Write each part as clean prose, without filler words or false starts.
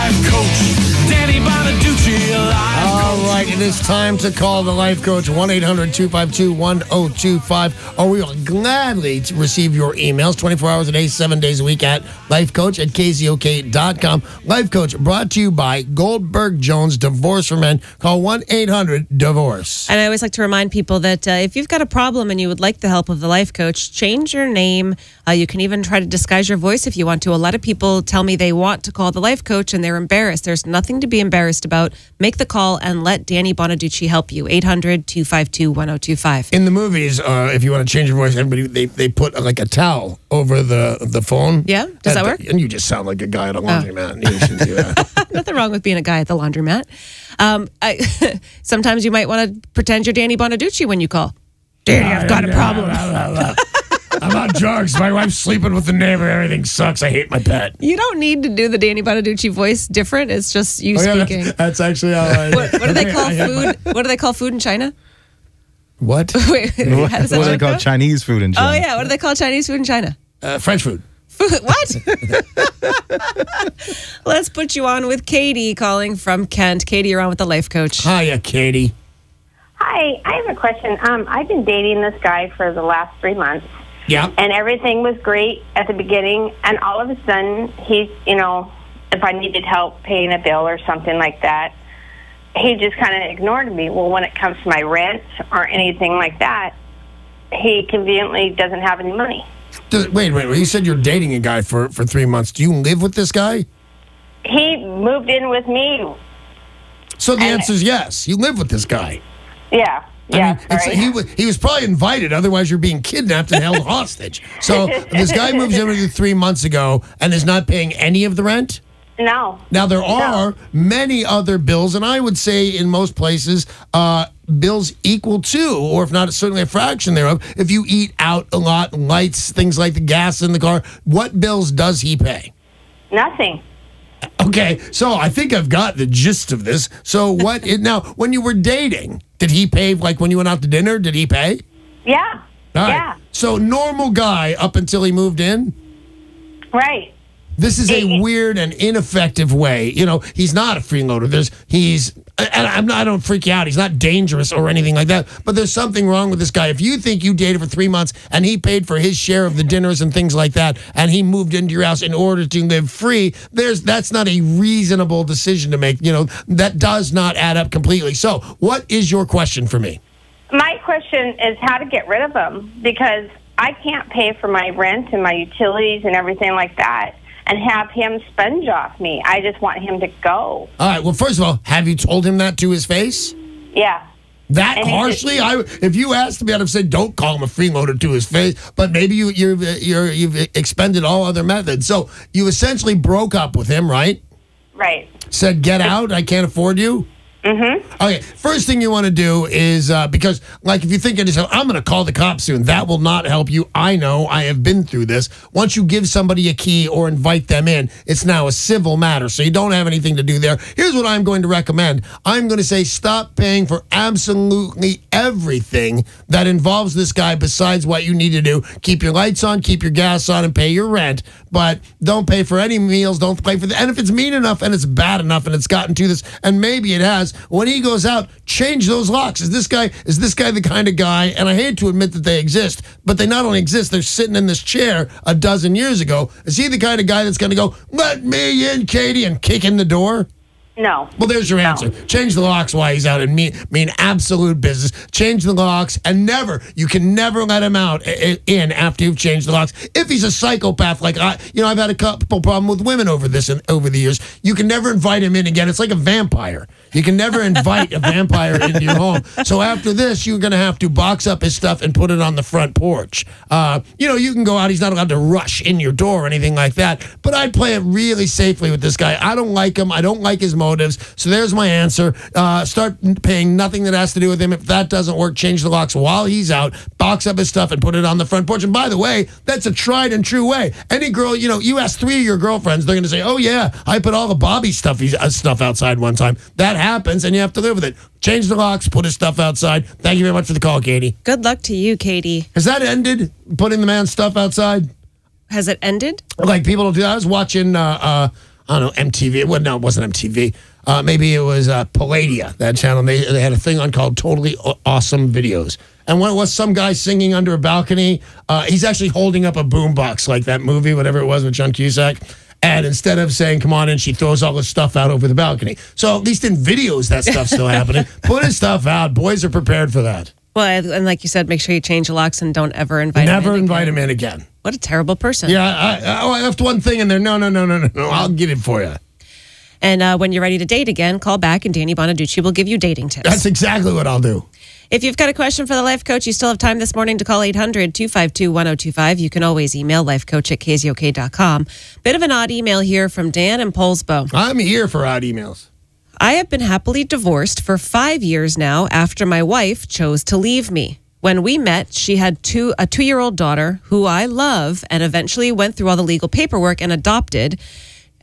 life coach, Danny Bonaduce, life All coach. right, it is time to call the life coach, 1-800-252-1025, or we will gladly receive your emails 24 hours a day, 7 days a week at lifecoach@KZOK.com. Life Coach brought to you by Goldberg Jones Divorce for Men. Call 1-800-DIVORCE. And I always like to remind people that if you've got a problem and you would like the help of the life coach, change your name. You can even try to disguise your voice if you want to. A lot of people tell me they want to call the life coach and they're embarrassed. There's nothing to be embarrassed about. Make the call and let Danny Bonaduce help you. 800-252-1025. In the movies, if you want to change your voice, everybody they put like a towel over the phone. Yeah? Does that work? And you just sound like a guy at a laundromat. You should do that. Nothing wrong with being a guy at the laundromat. Sometimes you might want to pretend you're Danny Bonaduce when you call. Danny, I've got a problem. I'm on drugs. My wife's sleeping with the neighbor. Everything sucks. I hate my pet. You don't need to do the Danny Bonaduce voice different. It's just you speaking. That's actually all right. What do they call food? What do they call food in China? What? Wait, how does that What do they joke call go? Chinese food in China? Oh, yeah. What do they call Chinese food in China? French food. What? Let's put you on with Katie calling from Kent. Katie, you're on with the life coach. Hiya, Katie. Hi, I have a question. I've been dating this guy for the last 3 months, Yeah. and everything was great at the beginning, and all of a sudden, he, if I needed help paying a bill or something like that, he just kind of ignored me. Well, when it comes to my rent or anything like that, he conveniently doesn't have any money. Wait. You said you're dating a guy for 3 months. Do you live with this guy? He moved in with me. So the answer is yes. You live with this guy. Yeah. Yeah, I mean, he was probably invited. Otherwise, you're being kidnapped and held hostage. So this guy moves in with you 3 months ago and is not paying any of the rent? No. Now, there are many other bills, and I would say in most places, bills equal to, or if not, certainly a fraction thereof, if you eat out a lot, lights, things like the gas in the car. What bills does he pay? Nothing. Okay, so I think I've got the gist of this. So now, when you were dating, did he pay, like when you went out to dinner, did he pay? Yeah. All right. Yeah. So normal guy up until he moved in? Right. This is a weird and ineffective way. He's not a freeloader. I don't freak you out. He's not dangerous or anything like that. But there's something wrong with this guy. If you think you dated for 3 months and he paid for his share of the dinners and things like that, and he moved into your house in order to live free, that's not a reasonable decision to make. That does not add up completely. So what is your question for me? My question is how to get rid of him, because I can't pay for my rent and my utilities and everything like that and have him sponge off me. I just want him to go. All right. Well, first of all, have you told him that to his face? Yeah. That And harshly? If you asked me, I'd have said, don't call him a freeloader to his face. But maybe you've expended all other methods. So you essentially broke up with him, right? Right. Said, get out. I can't afford you. Mm-hmm. Okay, first thing you want to do is, because, like, if you think of yourself, I'm going to call the cops soon, that will not help you. I know. I have been through this. Once you give somebody a key or invite them in, it's now a civil matter, so you don't have anything to do there. Here's what I'm going to recommend. I'm going to say stop paying for absolutely everything that involves this guy besides what you need to do. Keep your lights on, keep your gas on, and pay your rent, but don't pay for any meals, don't pay for and if it's mean enough and it's bad enough and it's gotten to this, and maybe it has, when he goes out, change those locks. Is this guy the kind of guy, and I hate to admit that they exist, but they not only exist, they're sitting in this chair a dozen years ago. Is he the kind of guy that's going to go, let me in, Katie, and kick in the door? No. Well, there's your answer. Change the locks while he's out and mean absolute business. Change the locks, and you can never let him out in after you've changed the locks. If he's a psychopath, like I've had a couple problems with women over the years. You can never invite him in again. It's like a vampire. You can never invite a vampire into your home. So after this, you're going to have to box up his stuff and put it on the front porch. You can go out. He's not allowed to rush in your door or anything like that. But I'd play it really safely with this guy. I don't like him. I don't like his motives. So there's my answer. Start paying nothing that has to do with him. If that doesn't work, change the locks while he's out, box up his stuff, and put it on the front porch. And by the way, that's a tried and true way. Any girl, you ask 3 of your girlfriends, they're going to say, oh, yeah, I put all the Bobby stuff outside one time. That happens, and you have to live with it. Change the locks, put his stuff outside. Thank you very much for the call, Katie. Good luck to you, Katie. Has that ended, putting the man's stuff outside? Has it ended? Like, people don't do that. I was watching I don't know, MTV. Well, no, it wasn't MTV. Maybe it was Palladia, that channel. They had a thing on called Totally Awesome Videos. And when it was some guy singing under a balcony, he's actually holding up a boombox like that movie, whatever it was with John Cusack. And instead of saying, come on in, she throws all this stuff out over the balcony. So at least in videos, that stuff's still happening. Putting stuff out. Boys are prepared for that. Well, and like you said, make sure you change the locks and don't ever invite him in. Never invite him in again. What a terrible person. Yeah, I left one thing in there. No. I'll get it for you. And when you're ready to date again, call back and Danny Bonaduce will give you dating tips. That's exactly what I'll do. If you've got a question for the life coach, you still have time this morning to call 800-252-1025. You can always email lifecoach@KZOK.com. Bit of an odd email here from Dan in Polsbo. I'm here for odd emails. I have been happily divorced for 5 years now after my wife chose to leave me. When we met, she had a 2-year-old daughter who I love and eventually went through all the legal paperwork and adopted.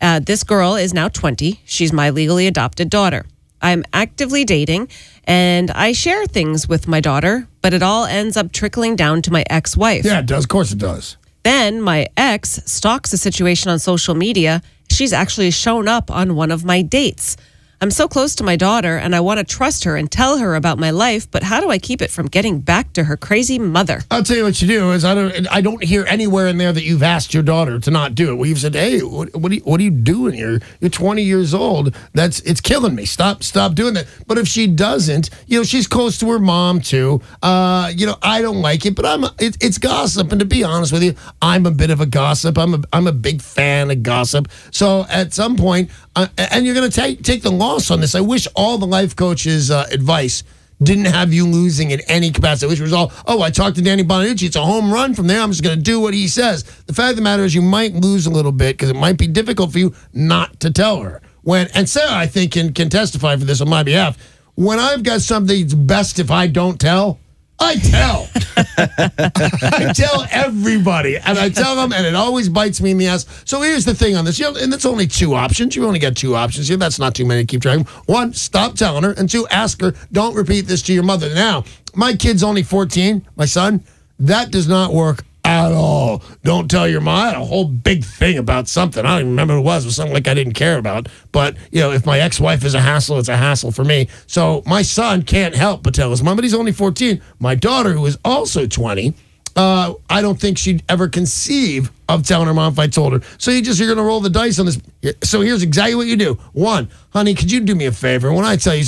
This girl is now 20. She's my legally adopted daughter. I'm actively dating, and I share things with my daughter, but it all ends up trickling down to my ex-wife. Yeah, it does. Of course it does. Then my ex stalks the situation on social media. She's actually shown up on one of my dates. I'm so close to my daughter, and I want to trust her and tell her about my life, but how do I keep it from getting back to her crazy mother? I'll tell you what you do is I don't hear anywhere in there that you've asked your daughter to not do it. Well, you've said, hey, what are you doing here? You're 20 years old. It's killing me. Stop doing that. But if she doesn't, she's close to her mom too. I don't like it, but it's gossip. And to be honest with you, I'm a bit of a gossip. I'm a big fan of gossip. So at some point, and you're going to take the loss on this. I wish all the life coaches' advice didn't have you losing in any capacity. I wish it was all, I talked to Danny Bonaduce. It's a home run from there. I'm just going to do what he says. The fact of the matter is you might lose a little bit because it might be difficult for you not to tell her. And Sarah, I think, can testify for this on my behalf. When I've got something that's best if I don't tell, I tell. I tell everybody, and I tell them, and it always bites me in the ass. So here's the thing on this, and it's only 2 options. You only got 2 options here. That's not too many to keep track of. 1, stop telling her, and 2, ask her, don't repeat this to your mother. Now, my kid's only 14, my son. That does not work at all. Don't tell your mom. I had a whole big thing about something. I don't even remember what it was. It was something like I didn't care about. But, if my ex-wife is a hassle, it's a hassle for me. So my son can't help but tell his mom, but he's only 14. My daughter, who is also 20, I don't think she'd ever conceive of telling her mom if I told her. So you're going to roll the dice on this. So here's exactly what you do. 1, honey, could you do me a favor? When I tell you,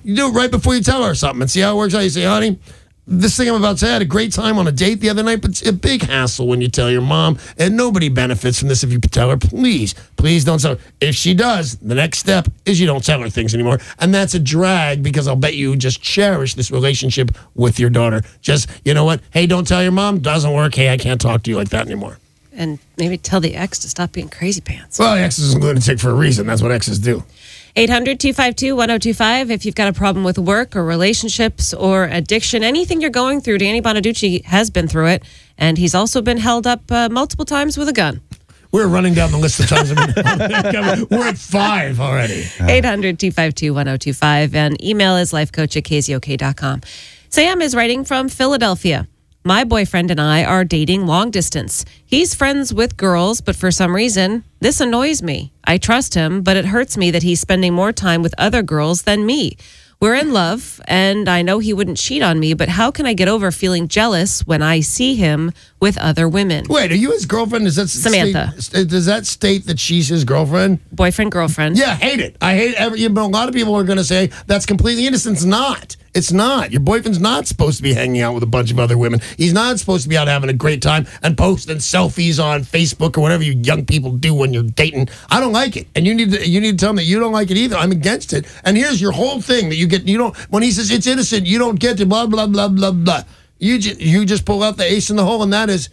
you do it right before you tell her something and see how it works out. You say, honey, this thing I'm about to say, I had a great time on a date the other night, but it's a big hassle when you tell your mom, and nobody benefits from this if you tell her. Please don't tell her. If she does, the next step is you don't tell her things anymore, and that's a drag because I'll bet you just cherish this relationship with your daughter. Just, you know what? Hey, don't tell your mom. Doesn't work. Hey, I can't talk to you like that anymore. And maybe tell the ex to stop being crazy pants. Well, the ex is a lunatic for a reason. That's what exes do. 800-252-1025. If you've got a problem with work or relationships or addiction, anything you're going through, Danny Bonaduce has been through it, and he's also been held up multiple times with a gun. We're running down the list of times. We're at 5 already. 800-252-1025, and email is lifecoach@KZOK.com. Sam is writing from Philadelphia. My boyfriend and I are dating long distance. He's friends with girls, but for some reason, this annoys me. I trust him, but it hurts me that he's spending more time with other girls than me. We're in love, and I know he wouldn't cheat on me, but how can I get over feeling jealous when I see him with other women? Wait, are you his girlfriend? Does that Samantha. Does that state that she's his girlfriend? Boyfriend, girlfriend. Yeah, hate it. I hate every. A lot of people are going to say that's completely innocent. It's not. It's not. Your boyfriend's not supposed to be hanging out with a bunch of other women. He's not supposed to be out having a great time and posting selfies on Facebook or whatever you young people do when you're dating. I don't like it, and you need to tell him that you don't like it either. I'm against it. And here's your whole thing that you get. You don't. When he says it's innocent, you don't get to blah blah blah blah blah. You just pull out the ace in the hole, and that is,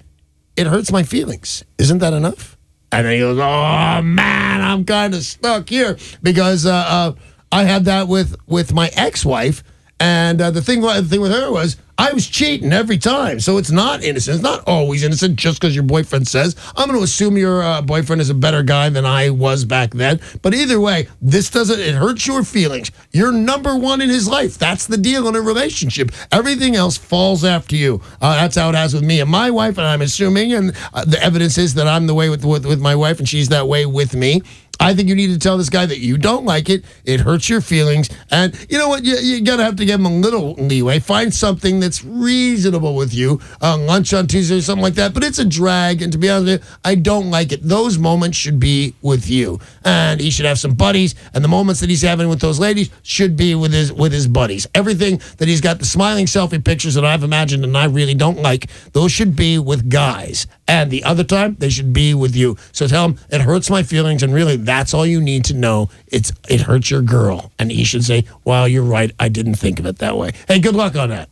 it hurts my feelings. Isn't that enough? And then he goes, oh man, I'm kind of stuck here because I had that with my ex-wife. And the thing with her was I was cheating every time. So it's not innocent. It's not always innocent just because your boyfriend says. I'm going to assume your boyfriend is a better guy than I was back then. But either way, it hurts your feelings. You're number 1 in his life. That's the deal in a relationship. Everything else falls after you. That's how it has with me and my wife. And I'm assuming, and the evidence is that I'm the way with my wife and she's that way with me. I think you need to tell this guy that you don't like it. It hurts your feelings. And you know what? You got to have to give him a little leeway. Find something that's reasonable with you. Lunch on Tuesday or something like that. But it's a drag. And to be honest with you, I don't like it. Those moments should be with you. And he should have some buddies. And the moments that he's having with those ladies should be with his buddies. Everything that he's got, the smiling selfie pictures that I've imagined and I really don't like, those should be with guys. And the other time, they should be with you. So tell him, it hurts my feelings, and really, that's all you need to know. It hurts your girl. And he should say, wow, you're right. I didn't think of it that way. Hey, good luck on that.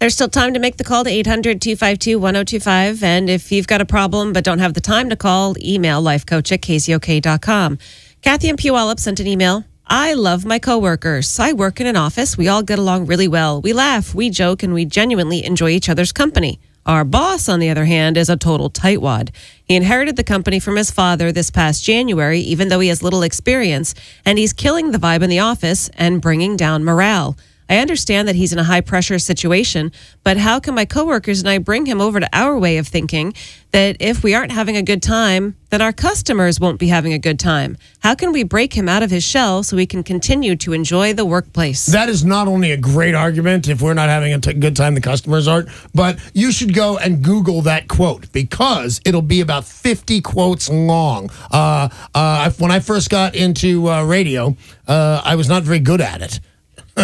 There's still time to make the call to 800-252-1025. And if you've got a problem but don't have the time to call, email lifecoach@kzok.com. Kathy in Puyallup sent an email. I love my coworkers. I work in an office. We all get along really well. We laugh, we joke, and we genuinely enjoy each other's company. Our boss, on the other hand, is a total tightwad. He inherited the company from his father this past January, even though he has little experience, and he's killing the vibe in the office and bringing down morale. I understand that he's in a high-pressure situation, but how can my coworkers and I bring him over to our way of thinking that if we aren't having a good time, then our customers won't be having a good time? How can we break him out of his shell so we can continue to enjoy the workplace? That is not only a great argument if we're not having a good time, the customers aren't, but you should go and Google that quote because it'll be about 50 quotes long. When I first got into radio, I was not very good at it.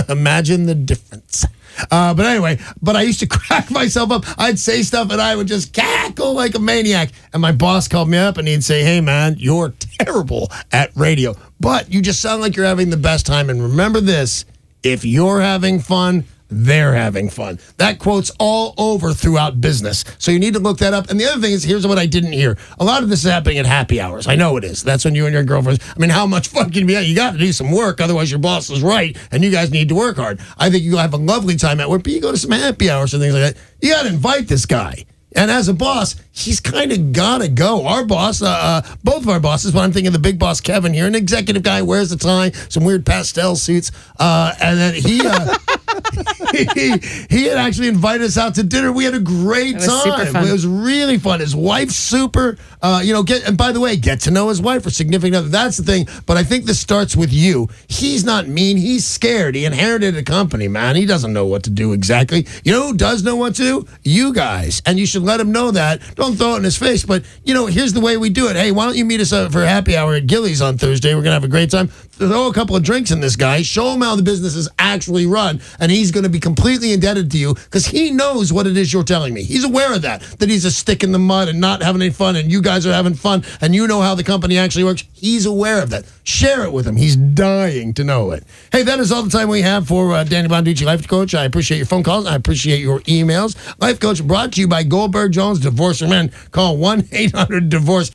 Imagine the difference. But anyway, I used to crack myself up. I'd say stuff and I would just cackle like a maniac. And my boss called me up and he'd say, hey, man, you're terrible at radio, but you just sound like you're having the best time. And remember this, if you're having fun, they're having fun. That quote's all over throughout business. So you need to look that up. And the other thing is, here's what I didn't hear. A lot of this is happening at happy hours. I know it is. That's when you and your girlfriends, I mean, how much fun can you be at? You got to do some work. Otherwise, your boss is right. And you guys need to work hard. I think you'll have a lovely time at work, but you go to some happy hours and things like that. You got to invite this guy. And as a boss, he's kind of got to go. Our boss, both of our bosses, but I'm thinking of the big boss, Kevin, here, an executive guy, wears a tie, some weird pastel suits, and then he had actually invited us out to dinner. We had a great time. Super fun. It was really fun. His wife's super, and by the way, get to know his wife or significant other. That's the thing. But I think this starts with you. He's not mean. He's scared. He inherited a company, man. He doesn't know what to do exactly. You know who does know what to do? You guys. And you should let him know that. Don't throw it in his face, but, here's the way we do it. Hey, why don't you meet us for happy hour at Gillies on Thursday? We're going to have a great time. Throw a couple of drinks in this guy. Show him how the business is actually run, and he's going to be completely indebted to you because he knows what it is you're telling me. He's aware of that he's a stick in the mud and not having any fun, and you guys are having fun, and you know how the company actually works. He's aware of that. Share it with him. He's dying to know it. Hey, that is all the time we have for Danny Bonaduce, Life Coach. I appreciate your phone calls. I appreciate your emails. Life Coach brought to you by Goldberg Jones Divorce for Men. Call 1-800-DIVORCE.